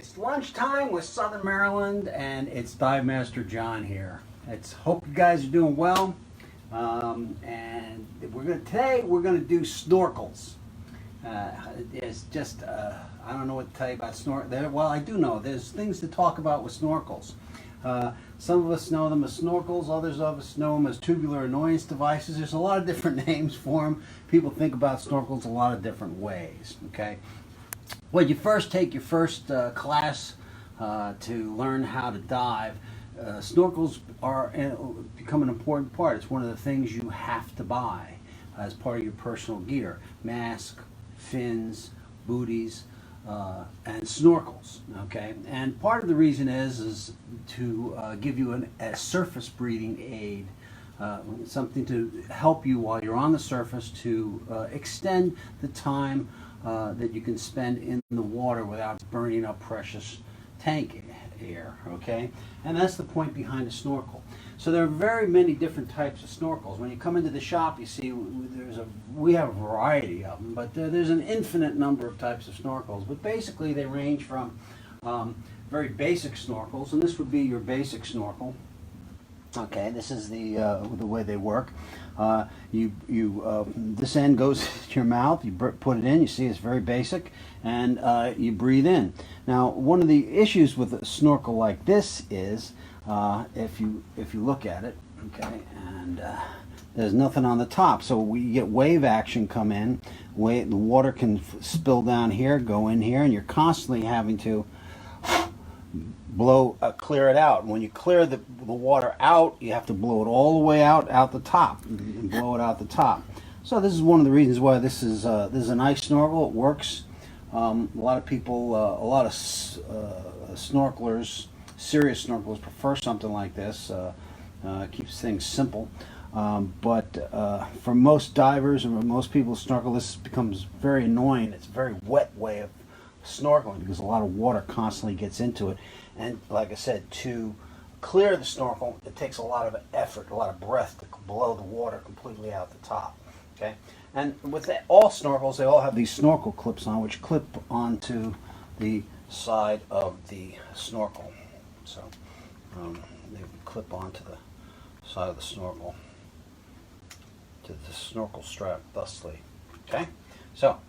It's lunchtime with Southern Maryland, and it's Dive Master John here. Hope you guys are doing well. And today we're gonna do snorkels. It's just I don't know what to tell you about snorkel. Well, I do know there's things to talk about with snorkels. Some of us know them as snorkels, others of us know them as tubular annoyance devices. There's a lot of different names for them. People think about snorkels a lot of different ways. Okay. When you first take your first class to learn how to dive, snorkels become an important part. It's one of the things you have to buy as part of your personal gear. Mask, fins, booties, and snorkels. Okay, and part of the reason is to give you a surface breathing aid, something to help you while you're on the surface to extend the time that you can spend in the water without burning up precious tank air. Okay, and that's the point behind a snorkel. So there are very many different types of snorkels. When you come into the shop, you see we have a variety of them, but there's an infinite number of types of snorkels. But basically, they range from very basic snorkels, and this would be your basic snorkel. Okay, this is the way they work. This end goes to your mouth. You put it in. You see, it's very basic, and you breathe in. Now, one of the issues with a snorkel like this is, if you look at it, okay, and there's nothing on the top, so we get wave action come in. The water can spill down here, go in here, and you're constantly having to clear it out. When you clear the water out, you have to blow it all the way out the top, and blow it out the top. So this is one of the reasons why this is a nice snorkel. It works. A lot of people, a lot of snorkelers, serious snorkelers, prefer something like this. Keeps things simple. But for most divers and for most people who snorkel, this becomes very annoying. It's a very wet way of snorkeling because a lot of water constantly gets into it. And like I said, to clear the snorkel, it takes a lot of effort, a lot of breath to blow the water completely out the top. Okay, and with all snorkels, they all have these snorkel clips on, which clip onto the side of the snorkel. So they clip onto the side of the snorkel to the snorkel strap, thusly. Okay, so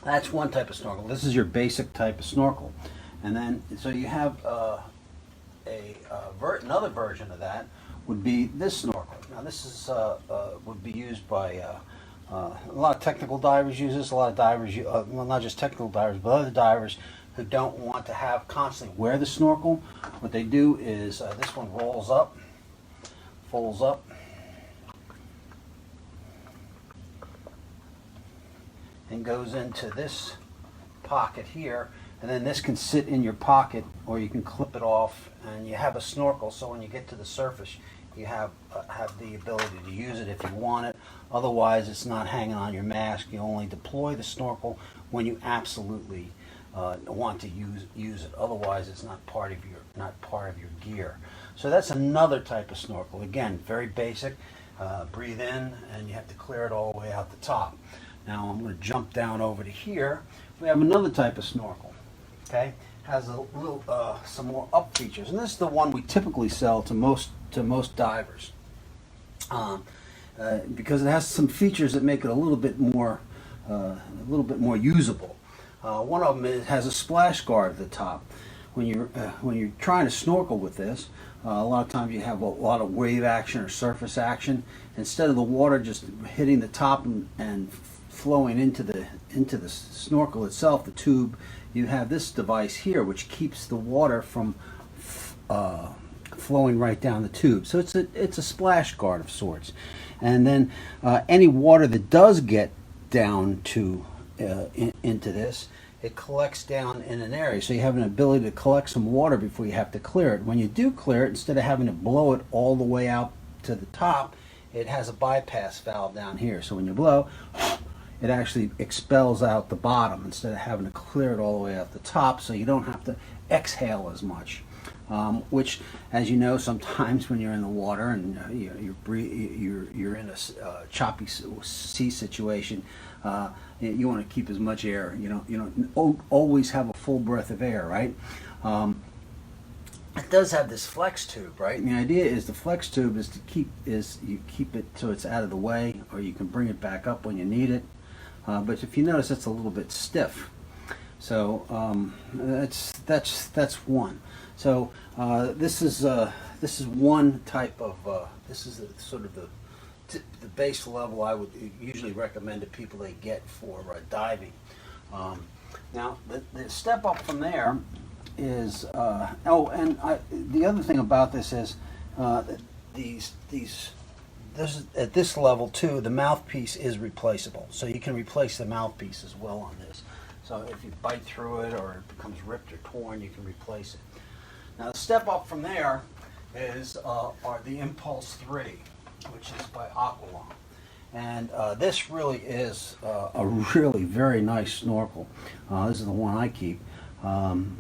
that's one type of snorkel. This is your basic type of snorkel. And then, so you have another version of that would be this snorkel. Now this is would be used by a lot of technical divers use this. A lot of divers, well, not just technical divers, but other divers who don't want to have constantly wear the snorkel. What they do is this one rolls up, folds up, and goes into this pocket here. And then this can sit in your pocket, or you can clip it off, and you have a snorkel. So when you get to the surface, you have the ability to use it if you want it. Otherwise, it's not hanging on your mask. You only deploy the snorkel when you absolutely want to use it. Otherwise, it's not part of your gear. So that's another type of snorkel. Again, very basic. Breathe in, and you have to clear it all the way out the top. Now I'm going to jump down over to here. We have another type of snorkel. Okay, has a little some more up features, and this is the one we typically sell to most divers because it has some features that make it a little bit more usable. One of them has a splash guard at the top. When you're trying to snorkel with this, a lot of times you have a lot of wave action or surface action. Instead of the water just hitting the top and flowing into the snorkel itself, the tube, you have this device here which keeps the water from flowing right down the tube. So it's a splash guard of sorts. And then any water that does get down to into this, it collects down in an area. So you have an ability to collect some water before you have to clear it. When you do clear it, instead of having to blow it all the way out to the top, it has a bypass valve down here. So when you blow, it actually expels out the bottom instead of having to clear it all the way out the top, so you don't have to exhale as much. which, as you know, sometimes when you're in the water and you're in a choppy sea situation, you want to keep as much air. You don't always have a full breath of air, right? It does have this flex tube, right? And the idea is the flex tube is you keep it so it's out of the way, or you can bring it back up when you need it. But if you notice, it's a little bit stiff. So that's one. So this is one type of this is sort of the base level I would usually recommend to people they get for diving. Now the step up from there is the other thing about this is this is, at this level too, the mouthpiece is replaceable, so you can replace the mouthpiece as well on this. So if you bite through it or it becomes ripped or torn, you can replace it. Now the step up from there is are the Impulse 3, which is by Aqualung. And this really is a really very nice snorkel. This is the one I keep. And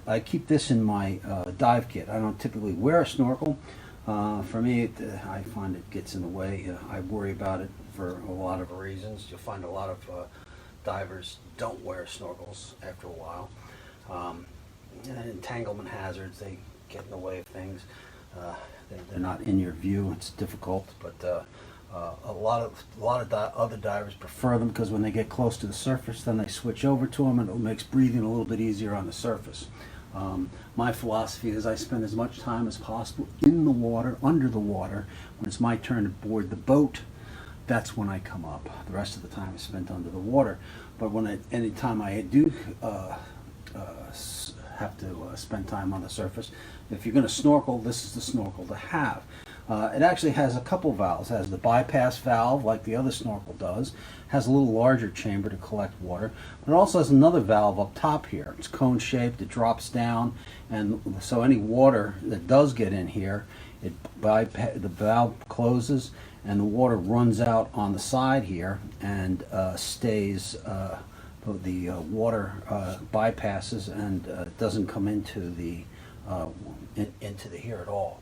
I keep this in my dive kit. I don't typically wear a snorkel. For me, I find it gets in the way. I worry about it for a lot of reasons. You'll find a lot of divers don't wear snorkels after a while. And entanglement hazards, they get in the way of things. They're not in your view. It's difficult, but a lot of other divers prefer them because when they get close to the surface, then they switch over to them, and it makes breathing a little bit easier on the surface. My philosophy is I spend as much time as possible in the water, under the water. When it's my turn to board the boat, that's when I come up. The rest of the time is spent under the water. But any time I do have to spend time on the surface, if you're going to snorkel, this is the snorkel to have. It actually has a couple valves. It has the bypass valve, like the other snorkel does. It has a little larger chamber to collect water. But it also has another valve up top here. It's cone-shaped. It drops down, and so any water that does get in here, the valve closes, and the water runs out on the side here and stays. The water bypasses and doesn't come into the here at all.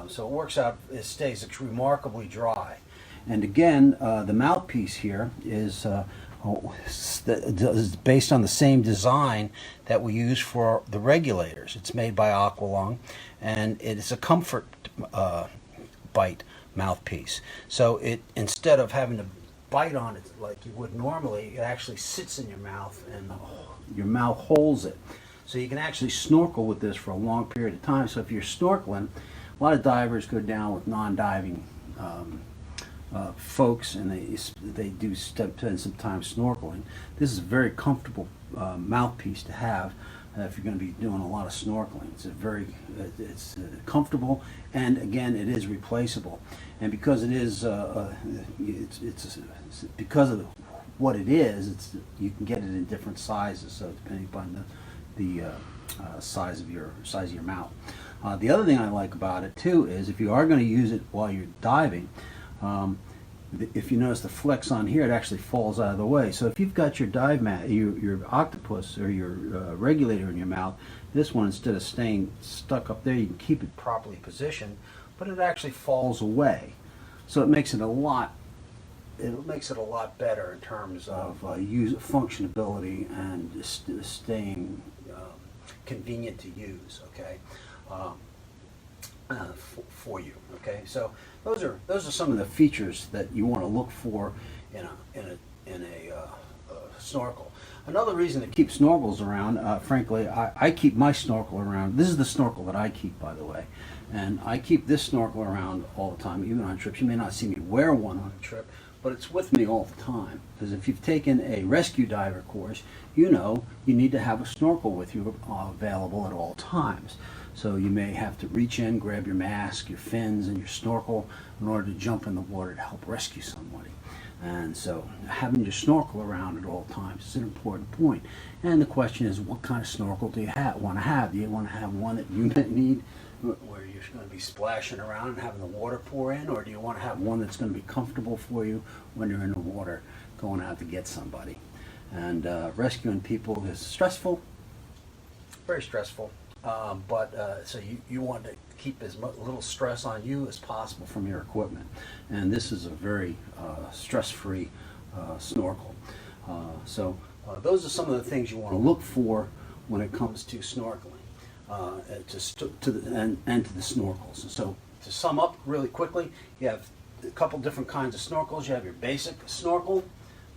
So it works out, it stays remarkably dry. And again, the mouthpiece here is based on the same design that we use for the regulators. It's made by Aqualung, and it is a comfort bite mouthpiece. So instead of having to bite on it like you would normally, it actually sits in your mouth and your mouth holds it. So you can actually snorkel with this for a long period of time. So if you're snorkeling, a lot of divers go down with non-diving folks, and they do spend some time snorkeling. This is a very comfortable mouthpiece to have if you're going to be doing a lot of snorkeling. It's comfortable, and again, it is replaceable. And because it is, because of what it is, you can get it in different sizes. So depending upon the size of your mouth. The other thing I like about it too is if you are going to use it while you're diving, if you notice the flex on here, it actually falls out of the way. So if you've got your dive mat, your octopus or your regulator in your mouth, this one, instead of staying stuck up there, you can keep it properly positioned, but it actually falls away. So it makes it a lot better in terms of functionability and staying convenient to use. Okay. For you. Okay, so those are some of the features that you want to look for in a snorkel. Another reason to keep snorkels around, frankly, I keep my snorkel around. This is the snorkel that I keep, by the way, and I keep this snorkel around all the time, even on trips. You may not see me wear one on a trip, but it's with me all the time, because if you've taken a rescue diver course, you know you need to have a snorkel with you available at all times. So you may have to reach in, grab your mask, your fins, and your snorkel in order to jump in the water to help rescue somebody. And so having your snorkel around at all times is an important point. And the question is, what kind of snorkel do you want to have? Do you want to have one that you need where you're going to be splashing around and having the water pour in, or do you want to have one that's going to be comfortable for you when you're in the water going out to get somebody? And rescuing people is stressful, very stressful. So you want to keep as little stress on you as possible from your equipment. And this is a very stress-free snorkel. Those are some of the things you want to look for when it comes to snorkeling, to the snorkels. And so to sum up really quickly, you have a couple different kinds of snorkels. You have your basic snorkel,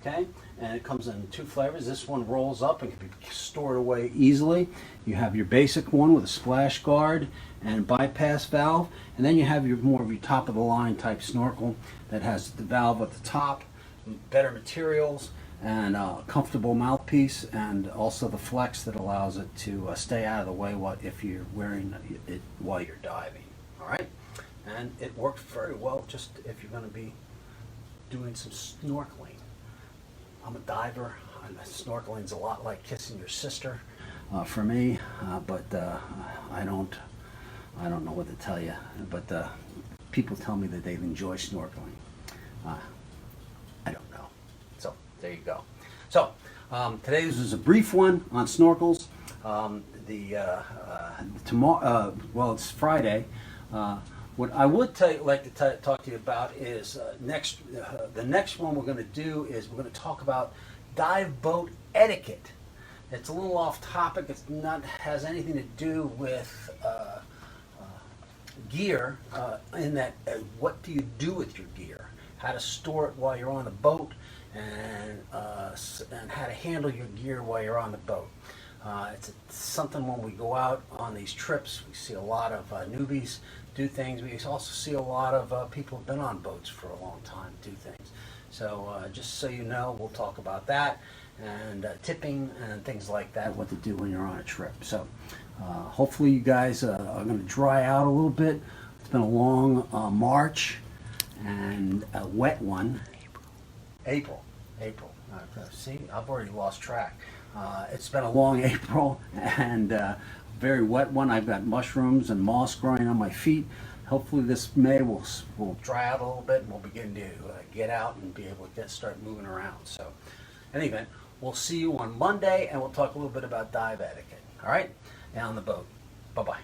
okay, and it comes in two flavors. This one rolls up and can be stored away easily. You have your basic one with a splash guard and bypass valve, and then you have your more of your top of the line type snorkel that has the valve at the top, better materials, and a comfortable mouthpiece, and also the flex that allows it to stay out of the way if you're wearing it while you're diving. All right, and it works very well just if you're going to be doing some snorkeling. I'm a diver. Snorkeling's a lot like kissing your sister for me, but I don't know what to tell you. But people tell me that they enjoy snorkeling. I don't know. So there you go. So today this is a brief one on snorkels. Tomorrow, well, it's Friday. What I would like to talk to you about is the next one we're going to do is we're going to talk about dive boat etiquette. It's a little off topic. It's not has anything to do with gear. In that, what do you do with your gear? How to store it while you're on the boat, and how to handle your gear while you're on the boat. It's something when we go out on these trips, we see a lot of newbies do things. We also see a lot of people who've been on boats for a long time do things. So just so you know, we'll talk about that, and tipping and things like that, what to do when you're on a trip. So hopefully you guys are going to dry out a little bit. It's been a long March and a wet one. April. See, I've already lost track. It's been a long April and very wet one. I've got mushrooms and moss growing on my feet. Hopefully this May will dry out a little bit, and we'll begin to get out and be able to start moving around. So anyway, we'll see you on Monday, and we'll talk a little bit about dive etiquette. All right? And on the boat. Bye-bye.